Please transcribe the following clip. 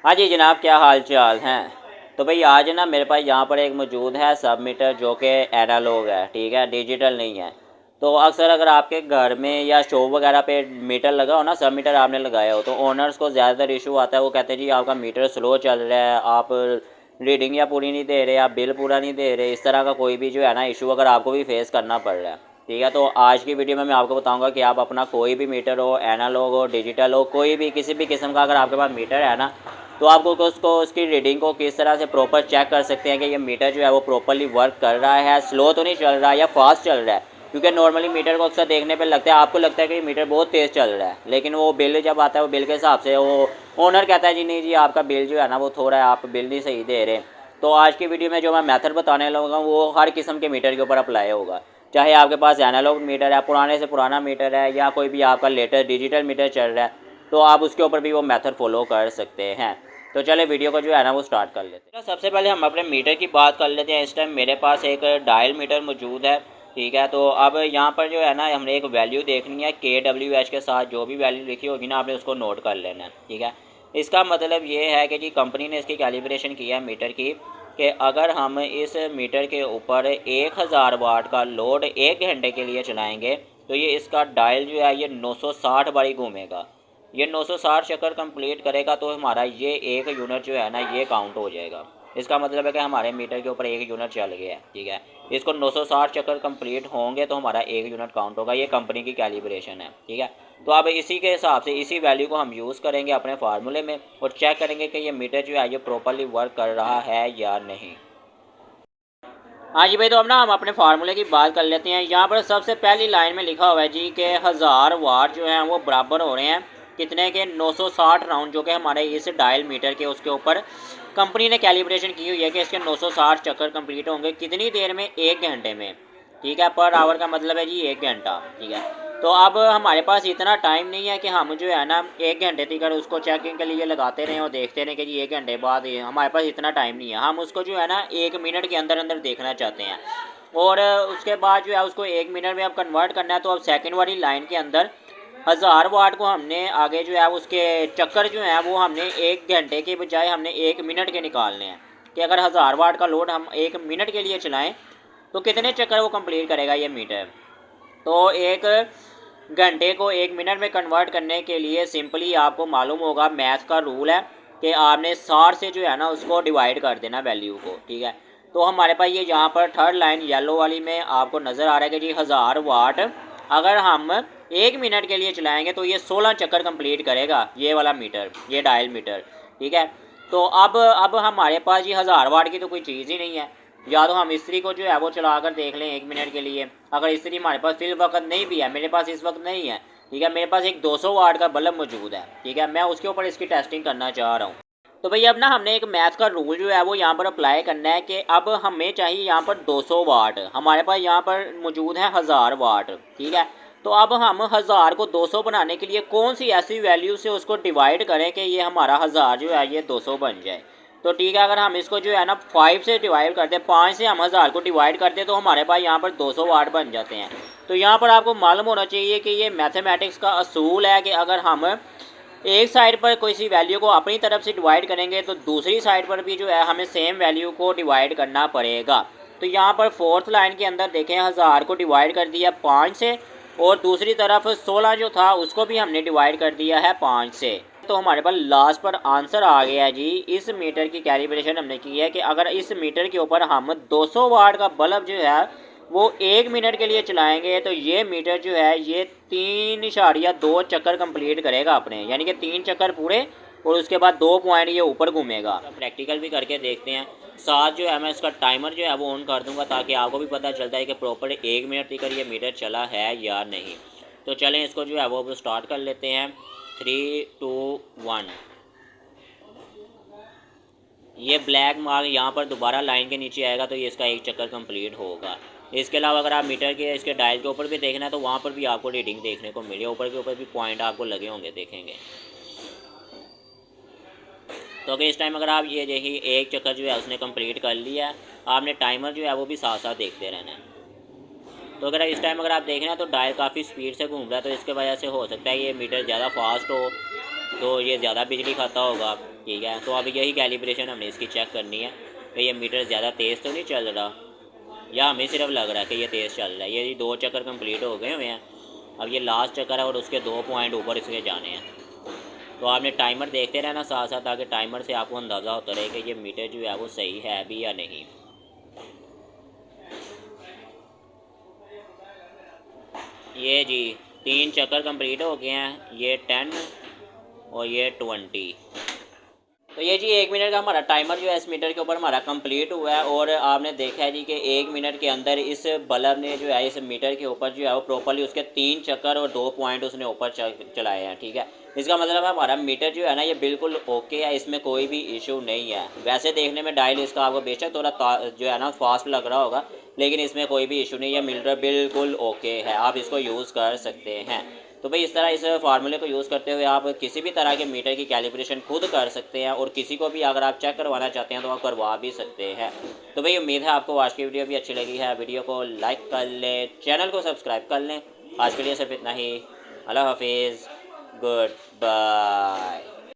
हाँ जी जनाब, क्या हाल चाल हैं। तो भाई आज ना मेरे पास यहाँ पर एक मौजूद है सब मीटर जो कि एनालॉग है, ठीक है, डिजिटल नहीं है। तो अक्सर अगर आपके घर में या शॉप वगैरह पे मीटर लगा हो ना, सब मीटर आपने लगाया हो, तो ओनर्स को ज़्यादातर इशू आता है। वो कहते हैं जी आपका मीटर स्लो चल रहा है, आप रीडिंग या पूरी नहीं दे रहे, आप बिल पूरा नहीं दे रहे। इस तरह का कोई भी जो है ना इशू अगर आपको भी फेस करना पड़ रहा है, ठीक है, तो आज की वीडियो में मैं आपको बताऊंगा कि आप अपना कोई भी मीटर हो, एनालॉग हो, डिजिटल हो, कोई भी किसी भी किस्म का अगर आपके पास मीटर है ना, तो आपको उसको उसकी रीडिंग को किस तरह से प्रॉपर चेक कर सकते हैं कि ये मीटर जो है वो प्रॉपरली वर्क कर रहा है, स्लो तो नहीं चल रहा है या फास्ट चल रहा है। क्योंकि नॉर्मली मीटर को अक्सर देखने पे लगता है, आपको लगता है कि मीटर बहुत तेज़ चल रहा है, लेकिन वो बिल जब आता है वो बिल के हिसाब से वो ओनर कहता है जी नहीं जी आपका बिल जो है ना वो थोड़ा है, आप बिल नहीं सही दे रहे। तो आज की वीडियो में जो मैं मेथड बताने लगा वो हर किस्म के मीटर के ऊपर अप्लाई होगा। चाहे आपके पास एनालॉग मीटर है, पुराने से पुराना मीटर है, या कोई भी आपका लेटेस्ट डिजिटल मीटर चल रहा है, तो आप उसके ऊपर भी वो मेथड फॉलो कर सकते हैं। तो चले वीडियो को जो है ना वो स्टार्ट कर लेते हैं। सबसे पहले हम अपने मीटर की बात कर लेते हैं। इस टाइम मेरे पास एक डायल मीटर मौजूद है, ठीक है। तो अब यहाँ पर जो है ना हमने एक वैल्यू देखनी है, KWH के साथ जो भी वैल्यू लिखी होगी ना आपने उसको नोट कर लेना है, ठीक है। इसका मतलब ये है कि जी कंपनी ने इसकी कैलिब्रेशन किया है मीटर की, कि अगर हम इस मीटर के ऊपर 1000 वाट का लोड 1 घंटे के लिए चलाएंगे तो ये इसका डायल जो है ये 960 बारी घूमेगा। ये 960 चक्कर कंप्लीट करेगा तो हमारा ये एक यूनिट जो है ना ये काउंट हो जाएगा। इसका मतलब है कि हमारे मीटर के ऊपर एक यूनिट चल गया है, ठीक है। इसको 960 चक्कर कंप्लीट होंगे तो हमारा एक यूनिट काउंट होगा। ये कंपनी की कैलिब्रेशन है, ठीक है। तो अब इसी के हिसाब से इसी वैल्यू को हम यूज़ करेंगे अपने फार्मूले में और चेक करेंगे कि ये मीटर जो है ये प्रॉपरली वर्क कर रहा है या नहीं। हाँ जी भाई, तो अब ना हम अपने फार्मूले की बात कर लेते हैं। यहाँ पर सबसे पहली लाइन में लिखा हुआ है जी कि 1000 वाट जो हैं वो बराबर हो रहे हैं कितने के, 960 राउंड, जो कि हमारे इस डायल मीटर के उसके ऊपर कंपनी ने कैलिब्रेशन की हुई है कि इसके 960 चक्कर कंप्लीट होंगे कितनी देर में, 1 घंटे में, ठीक है। पर आवर का मतलब है जी 1 घंटा, ठीक है। तो अब हमारे पास इतना टाइम नहीं है कि हम जो है ना 1 घंटे तक उसको चेकिंग के लिए लगाते रहें और देखते रहें कि जी 1 घंटे बाद हमारे पास इतना टाइम नहीं है। हम उसको जो है ना 1 मिनट के अंदर अंदर देखना चाहते हैं और उसके बाद जो है उसको 1 मिनट में अब कन्वर्ट करना है। तो अब सेकंड वाली लाइन के अंदर 1000 वाट को हमने आगे जो है उसके चक्कर जो है वो हमने 1 घंटे के बजाय हमने 1 मिनट के निकालने हैं कि अगर 1000 वाट का लोड हम 1 मिनट के लिए चलाएँ तो कितने चक्कर वो कंप्लीट करेगा ये मीटर। तो 1 घंटे को 1 मिनट में कन्वर्ट करने के लिए सिंपली आपको मालूम होगा, मैथ का रूल है कि आपने 60 से जो है ना उसको डिवाइड कर देना वैल्यू को, ठीक है। तो हमारे पास ये यहाँ पर थर्ड लाइन येलो वाली में आपको नज़र आ रहा है कि जी 1000 वाट अगर हम 1 मिनट के लिए चलाएंगे तो ये 16 चक्कर कंप्लीट करेगा ये वाला मीटर, ये डायल मीटर, ठीक है। तो अब हमारे पास ये 1000 वाट की तो कोई चीज़ ही नहीं है। या तो हम इस्त्री को जो है वो चला कर देख लें 1 मिनट के लिए, अगर इस्त्री हमारे पास फिल वक्त नहीं भी है, मेरे पास इस वक्त नहीं है, ठीक है, मेरे पास एक 200 वाट का बल्ब मौजूद है, ठीक है, मैं उसके ऊपर इसकी टेस्टिंग करना चाह रहा हूँ। तो भैया अब ना हमने एक मैथ का रूल जो है वो यहाँ पर अप्लाई करना है कि अब हमें चाहिए यहाँ पर 200 वाट, हमारे पास यहाँ पर मौजूद है 1000 वाट, ठीक है। तो अब हम 1000 को 200 बनाने के लिए कौन सी ऐसी वैल्यू से उसको डिवाइड करें कि ये हमारा 1000 जो है ये 200 बन जाए। तो ठीक है, अगर हम इसको जो है ना 5 से डिवाइड करते हैं, 5 से हम 1000 को डिवाइड करते हैं तो हमारे पास यहाँ पर 200 वाट बन जाते हैं। तो यहाँ पर आपको मालूम होना चाहिए कि ये मैथमेटिक्स का असूल है कि अगर हम एक साइड पर कोई सी वैल्यू को अपनी तरफ से डिवाइड करेंगे तो दूसरी साइड पर भी जो है हमें सेम वैल्यू को डिवाइड करना पड़ेगा। तो यहाँ पर फोर्थ लाइन के अंदर देखें 1000 को डिवाइड कर दिया 5 से और दूसरी तरफ 16 जो था उसको भी हमने डिवाइड कर दिया है 5 से। तो हमारे पास लास्ट पर आंसर आ गया जी। इस मीटर की कैलिब्रेशन हमने की है कि अगर इस मीटर के ऊपर हम 200 वाट का बल्ब जो है वो 1 मिनट के लिए चलाएंगे तो ये मीटर जो है ये 3.2 चक्कर कंप्लीट करेगा अपने, यानी कि 3 चक्कर पूरे और उसके बाद 2 पॉइंट ये ऊपर घूमेगा। प्रैक्टिकल भी करके देखते हैं। साथ जो है मैं इसका टाइमर जो है वो ऑन कर दूंगा ताकि आपको भी पता चलता है कि प्रॉपर 1 मिनट तक ये मीटर चला है या नहीं। तो चलें इसको जो है वो स्टार्ट कर लेते हैं। 3 2 1। ये ब्लैक मार्क यहाँ पर दोबारा लाइन के नीचे आएगा तो ये इसका एक चक्कर कंप्लीट होगा। इसके अलावा अगर आप मीटर के इसके डायल के ऊपर भी देखना है तो वहाँ पर भी आपको रीडिंग देखने को मिले, ऊपर के ऊपर भी पॉइंट आपको लगे होंगे, देखेंगे। तो अगर इस टाइम अगर आप ये देखिए एक चक्कर जो है उसने कंप्लीट कर लिया है, आपने टाइमर जो है वो भी साथ साथ देखते रहना है। तो अगर इस टाइम अगर आप देख रहे हैं तो डायल काफ़ी स्पीड से घूम रहा है, तो इसके वजह से हो सकता है ये मीटर ज़्यादा फास्ट हो तो ये ज़्यादा बिजली खाता होगा। ठीक है। तो अब यही कैलिब्रेशन हमने इसकी चेक करनी है कि ये मीटर ज़्यादा तेज़ तो नहीं चल रहा, या हमें सिर्फ लग रहा है कि ये तेज़ चल रहा है। ये 2 चक्कर कंप्लीट हो गए हुए हैं, अब ये लास्ट चक्कर है और उसके 2 पॉइंट ऊपर इसके जाने हैं। तो आपने टाइमर देखते रहना साथ साथ, ताकि टाइमर से आपको अंदाज़ा होता रहे कि ये मीटर जो है वो सही है भी या नहीं। ये जी 3 चक्कर कंप्लीट हो गए हैं, ये 10 और ये 20। तो ये जी 1 मिनट का हमारा टाइमर जो है इस मीटर के ऊपर हमारा कंप्लीट हुआ है। और आपने देखा है जी कि 1 मिनट के अंदर इस बल्ब ने जो है इस मीटर के ऊपर जो है वो प्रॉपर्ली उसके 3 चक्कर और 2 पॉइंट उसने ऊपर चलाए हैं। ठीक है, इसका मतलब है हमारा मीटर जो है ना ये बिल्कुल ओके है, इसमें कोई भी इशू नहीं है। वैसे देखने में डायल इसका आपको बेशक थोड़ा जो है ना फास्ट लग रहा होगा, लेकिन इसमें कोई भी इशू नहीं है, मीटर बिल्कुल ओके है, आप इसको यूज़ कर सकते हैं। तो भाई इस तरह इस फार्मूले को यूज़ करते हुए आप किसी भी तरह के मीटर की कैलिब्रेशन खुद कर सकते हैं, और किसी को भी अगर आप चेक करवाना चाहते हैं तो आप करवा भी सकते हैं। तो भाई उम्मीद है आपको आज की वीडियो भी अच्छी लगी है। वीडियो को लाइक कर लें, चैनल को सब्सक्राइब कर लें। आज के लिए सिर्फ इतना ही। अल्लाह हाफिज़, गुड बाय।